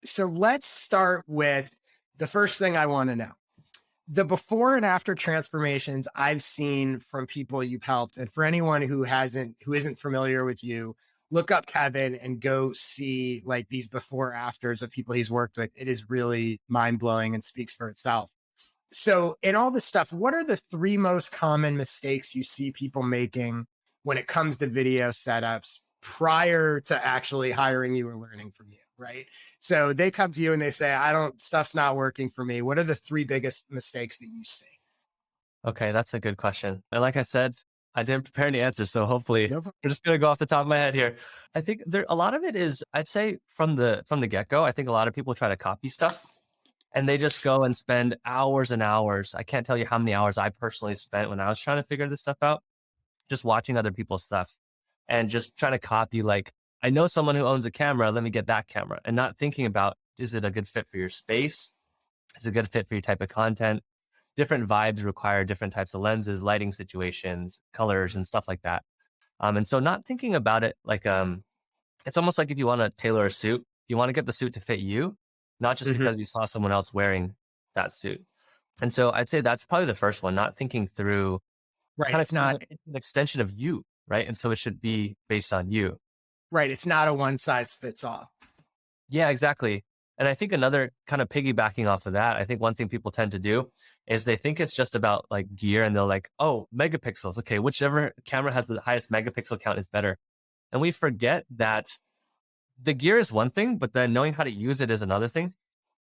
So let's start with the first thing I want to know. The before and after transformations I've seen from people you've helped. And for anyone who isn't familiar with you, look up Kevin and go see like these before afters of people he's worked with. It is really mind blowing and speaks for itself. So in all this stuff, what are the three most common mistakes you see people making when it comes to video setups prior to actually hiring you or learning from you? Right. So they come to you and they say, stuff's not working for me. What are the three biggest mistakes that you see? Okay, that's a good question. And like I said, I didn't prepare any answers, so hopefully Nope. we're just gonna go off the top of my head here. I think there a lot of it is, I'd say from the get-go, I think a lot of people try to copy stuff and they just go and spend hours and hours. I can't tell you how many hours I personally spent when I was trying to figure this stuff out, just watching other people's stuff and just trying to copy, like, I know someone who owns a camera, let me get that camera, and not thinking about, is it a good fit for your space? Is it a good fit for your type of content? Different vibes require different types of lenses, lighting situations, colors, and stuff like that. And so not thinking about it like, it's almost like if you want to tailor a suit, you want to get the suit to fit you, not just Mhm. because you saw someone else wearing that suit. And so I'd say that's probably the first one, not thinking through Right. kind of It's not it's an extension of you, right? And so it should be based on you. right. It's not a one size fits all. Yeah, exactly. And I think another kind of piggybacking off of that, I think one thing people tend to do is they think it's just about like gear and they're like, oh, megapixels. Okay, whichever camera has the highest megapixel count is better. And we forget that the gear is one thing, but then knowing how to use it is another thing.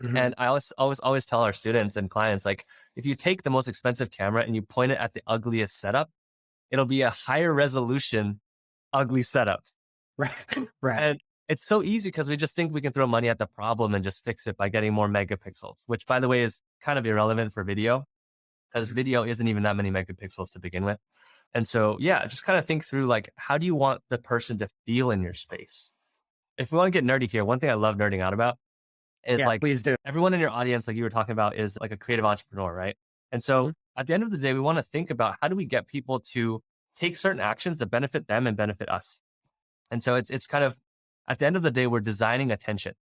Mhm. And I always tell our students and clients, like, if you take the most expensive camera and you point it at the ugliest setup, it'll be a higher resolution, ugly setup. Right. Right. And it's so easy because we just think we can throw money at the problem and just fix it by getting more megapixels, which, by the way, is kind of irrelevant for video because video isn't even that many megapixels to begin with. And so, yeah, just kind of think through, like, how do you want the person to feel in your space? If we want to get nerdy here, one thing I love nerding out about is, Yeah, like, please do. everyone in your audience, like you were talking about, is like a creative entrepreneur, right? And so Mhm. at the end of the day, we want to think about, how do we get people to take certain actions that benefit them and benefit us? And so it's kind of, at the end of the day, we're designing attention.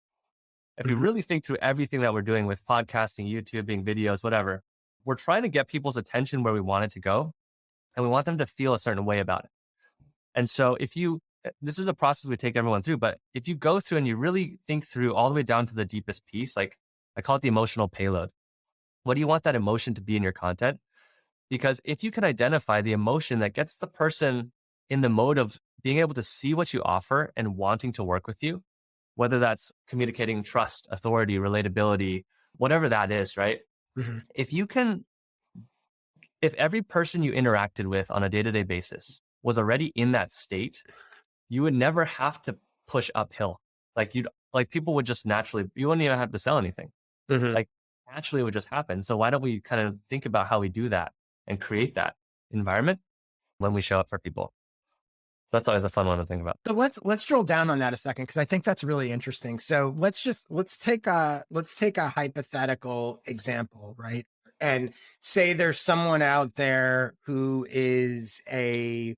If we Mhm. really think through everything that we're doing with podcasting, YouTubing, videos, whatever, we're trying to get people's attention where we want it to go, and we want them to feel a certain way about it. And so this is a process we take everyone through, but if you go through and you really think through all the way down to the deepest piece, like, I call it the emotional payload. What do you want that emotion to be in your content? Because if you can identify the emotion that gets the person in the mode of being able to see what you offer and wanting to work with you, whether that's communicating trust, authority, relatability, whatever that is, right? Mhm. If you can, if every person you interacted with on a day to day basis was already in that state, you would never have to push uphill. Like people would just naturally, you wouldn't even have to sell anything. Mhm. Like, naturally it would just happen. So why don't we kind of think about how we do that and create that environment when we show up for people? So that's always a fun one to think about. So let's drill down on that a second because I think that's really interesting. So let's take a hypothetical example, right? And say there's someone out there who is a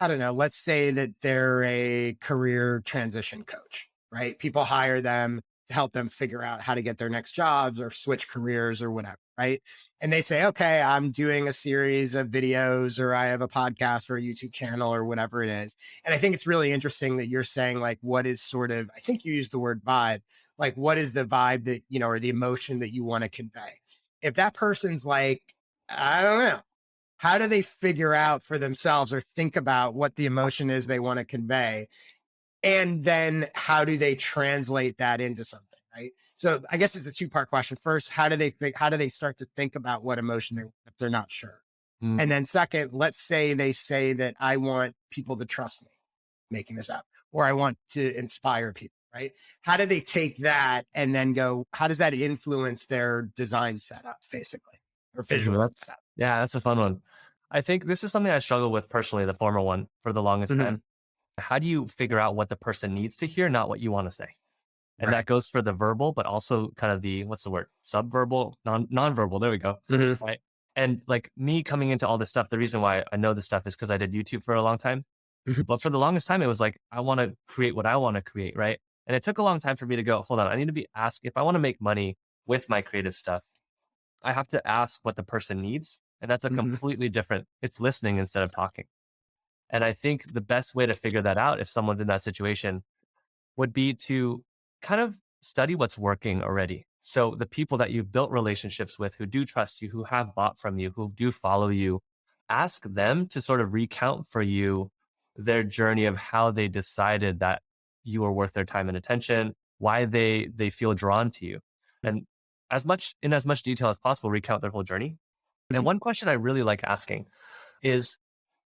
I don't know, let's say that they're a career transition coach, right? People hire them to help them figure out how to get their next jobs or switch careers or whatever, right? And they say, okay, I'm doing a series of videos or I have a podcast or a YouTube channel or whatever it is. And I think it's really interesting that you're saying, like, what is sort of, I think you used the word vibe, like, what is the vibe that, or the emotion that you want to convey? If that person's like, I don't know, how do they figure out for themselves or think about what the emotion is they want to convey? And then how do they translate that into something, right? So I guess it's a two-part question. First, how do they start to think about what emotion they want if they're not sure? And Mm. then second, let's say they say that I want people to trust me, making this up, or I want to inspire people, right? How do they take that and then go, how does that influence their design setup, basically, or Mhm. visual setup? That's a fun one. I think this is something I struggle with personally, the former one, for the longest Mhm. time. How do you figure out what the person needs to hear, not what you want to say? And Right. that goes for the verbal, but also kind of the, what's the word? Subverbal, nonverbal. There we go. Mhm. Right. And like me coming into all this stuff, the reason why I know this stuff is because I did YouTube for a long time. Mhm. But for the longest time, it was like, I want to create what I want to create. Right. And it took a long time for me to go, hold on, I need to be asked if I want to make money with my creative stuff, I have to ask what the person needs. And that's a Mhm. completely different, it's listening instead of talking. And I think the best way to figure that out if someone's in that situation would be to kind of study what's working already. So the people that you've built relationships with who do trust you, who have bought from you, who do follow you, ask them to sort of recount for you their journey of how they decided that you are worth their time and attention, why they feel drawn to you. And as much detail as possible, recount their whole journey. And Mhm. one question I really like asking is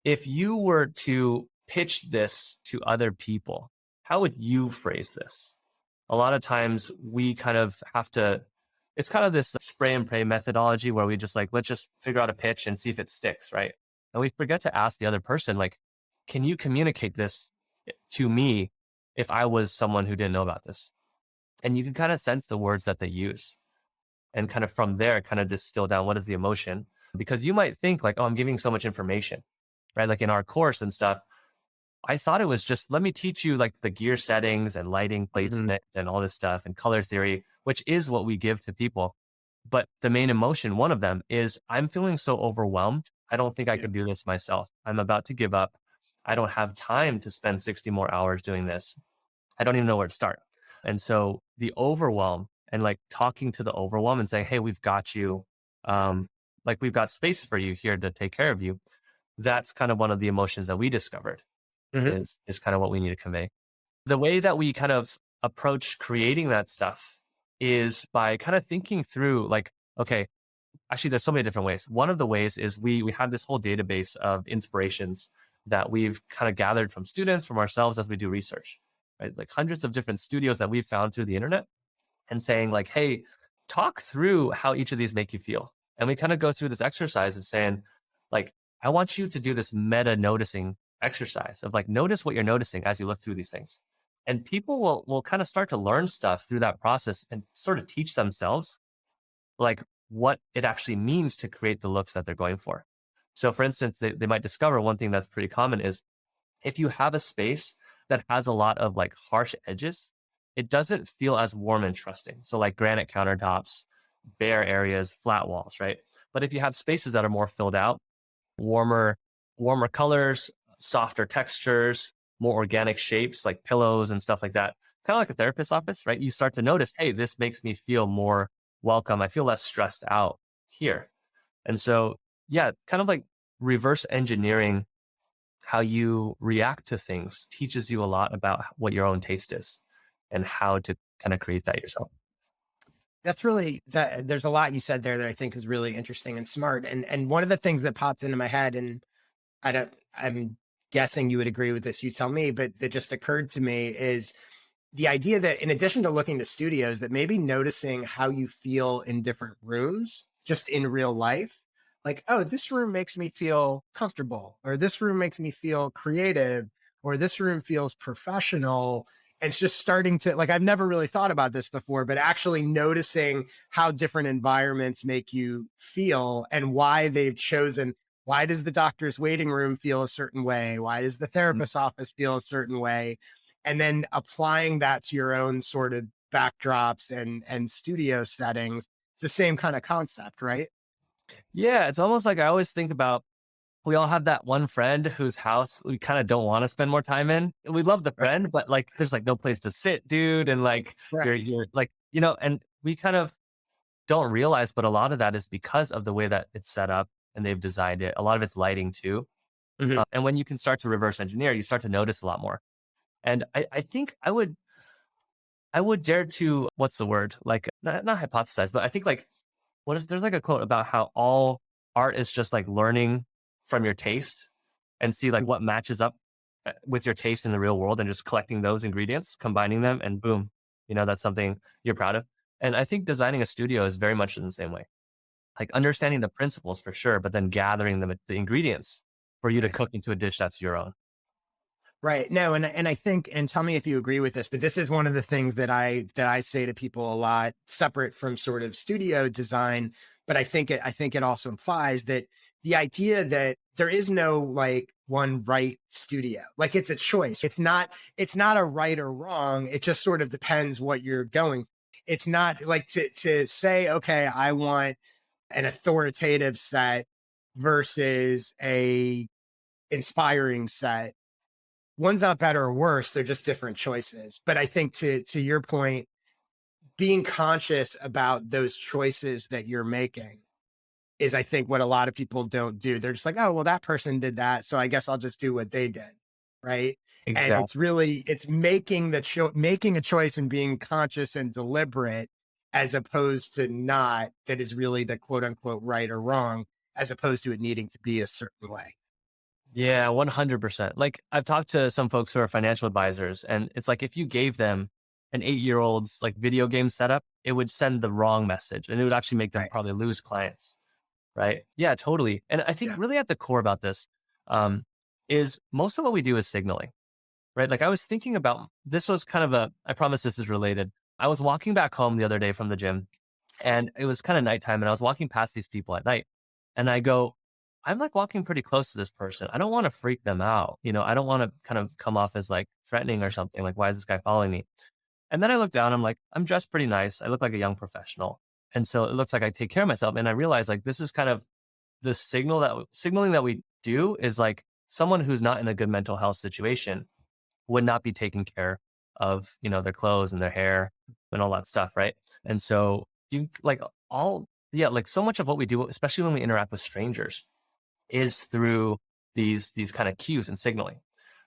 if you were to pitch this to other people, how would you phrase this? A lot of times we kind of have to, it's kind of this spray and pray methodology where we just like, let's just figure out a pitch and see if it sticks, right? And we forget to ask the other person, like, can you communicate this to me if I was someone who didn't know about this? And you can kind of sense the words that they use and kind of from there, kind of distill down what is the emotion. Because you might think like, oh, I'm giving so much information, right? Like in our course and stuff, I thought it was just let me teach you like the gear settings and lighting Mhm. placement and all this stuff and color theory, which is what we give to people. But the main emotion, one of them is I'm feeling so overwhelmed. I don't think I Yeah. could do this myself. I'm about to give up. I don't have time to spend 60 more hours doing this. I don't even know where to start. And so the overwhelm and like talking to the overwhelm and saying, hey, we've got you. Like we've got space for you here to take care of you. That's kind of one of the emotions that we discovered Mhm. is kind of what we need to convey. The way that we kind of approach creating that stuff is by kind of thinking through like, okay, actually there's so many different ways. One of the ways is we have this whole database of inspirations that we've kind of gathered from students, from ourselves as we do research, right? Like hundreds of different studios that we've found through the internet and saying like, hey, talk through how each of these make you feel. And we kind of go through this exercise of saying, like, I want you to do this meta noticing exercise of like, notice what you're noticing as you look through these things. And people will kind of start to learn stuff through that process and sort of teach themselves like what it actually means to create the looks that they're going for. So for instance, they might discover one thing that's pretty common is if you have a space that has a lot of like harsh edges, it doesn't feel as warm and trusting. So like granite countertops, bare areas, flat walls, right? But if you have spaces that are more filled out, warmer, warmer colors, softer textures, more organic shapes like pillows and stuff like that, kind of like a therapist's office, right? You start to notice, hey, this makes me feel more welcome. I feel less stressed out here. And so, yeah, kind of like reverse engineering how you react to things teaches you a lot about what your own taste is and how to kind of create that yourself. That's really that there's a lot you said there that I think is really interesting and smart. And one of the things that pops into my head, and I'm guessing you would agree with this, you tell me, but that just occurred to me is the idea that in addition to looking to studios, that maybe noticing how you feel in different rooms, just in real life, like, oh, this room makes me feel comfortable, or this room makes me feel creative, or this room feels professional. And it's just starting to like, I've never really thought about this before, but actually noticing how different environments make you feel and why they've chosen. Why does the doctor's waiting room feel a certain way? Why does the therapist's office feel a certain way? And then applying that to your own sort of backdrops and studio settings. It's the same kind of concept, right? Yeah, it's almost like I always think about we all have that one friend whose house we kind of don't want to spend more time in. We love the Right. friend, but like there's like no place to sit, dude. And like Right. you're like, and we kind of don't realize, but a lot of that is because of the way that it's set up and they've designed it. A lot of it's lighting too. Mhm. And when you can start to reverse engineer, you start to notice a lot more. And I think I would dare to, what's the word? Like not hypothesize, but I think like there's like a quote about how all art is just like learning from your taste and see like what matches up with your taste in the real world and just collecting those ingredients, combining them and boom, that's something you're proud of. And I think designing a studio is very much in the same way. Like understanding the principles for sure, but then gathering the ingredients for you to Right. cook into a dish that's your own. Right. No, and I think, and tell me if you agree with this, but this is one of the things that I say to people a lot, separate from sort of studio design. But I think it also implies that the idea that there is no like one right studio. Like it's a choice. It's not a right or wrong. It just sort of depends what you're going. It's not like to say, okay, I want an authoritative set versus a inspiring set. One's not better or worse. They're just different choices. But I think to your point, being conscious about those choices that you're making is, I think, what a lot of people don't do. They're just like, oh, well, that person did that, so I guess I'll just do what they did. Right. And Exactly. it's making making a choice and being conscious and deliberate as opposed to not, that is really the quote unquote right or wrong, as opposed to it needing to be a certain way. Yeah, 100%. Like I've talked to some folks who are financial advisors, and it's like if you gave them an 8-year-old's like video game setup, it would send the wrong message and it would actually make them Right. probably lose clients. Right. Yeah, totally. And I think Yeah. really at the core about this um, is most of what we do is signaling. Right. Like I was thinking about this was kind of I promise this is related. I was walking back home the other day from the gym and it was kind of nighttime and I was walking past these people at night and I go, I'm like walking pretty close to this person. I don't want to freak them out. I don't want to kind of come off as like threatening or something. Like, why is this guy following me? And then I look down, I'm like, I'm dressed pretty nice. I look like a young professional. And so it looks like I take care of myself. And I realize like this is kind of the signaling that we do is like someone who's not in a good mental health situation would not be taking care of, their clothes and their hair and all that stuff. Right. And so you like yeah, like so much of what we do, especially when we interact with strangers, is through these kind of cues and signaling.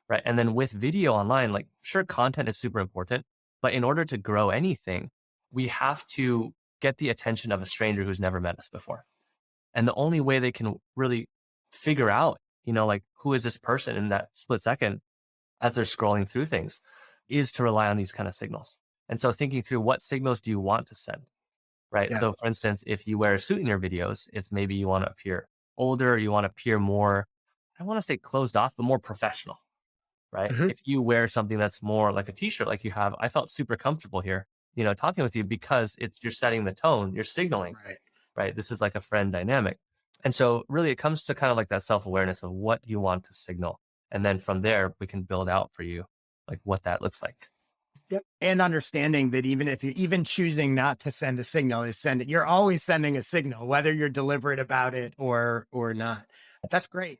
Right. And then with video online, like sure, content is super important, but in order to grow anything, we have to get the attention of a stranger who's never met us before. And the only way they can really figure out, like who is this person in that split second as they're scrolling through things is to rely on these kind of signals. And so thinking through what signals do you want to send, right? Yeah. So for instance, if you wear a suit in your videos, it's maybe you want to appear older, you want to appear more, I don't want to say closed off, but more professional, right? Mhm. If you wear something that's more like a t-shirt, like you have, I felt super comfortable here, talking with you because you're setting the tone, you're signaling, Right. right? This is like a friend dynamic. And so really it comes to kind of like that self-awareness of what you want to signal. And then from there, we can build out for you like what that looks like. Yep. And understanding that even if you're even choosing not to send a signal, you're always sending a signal, whether you're deliberate about it or not. That's great.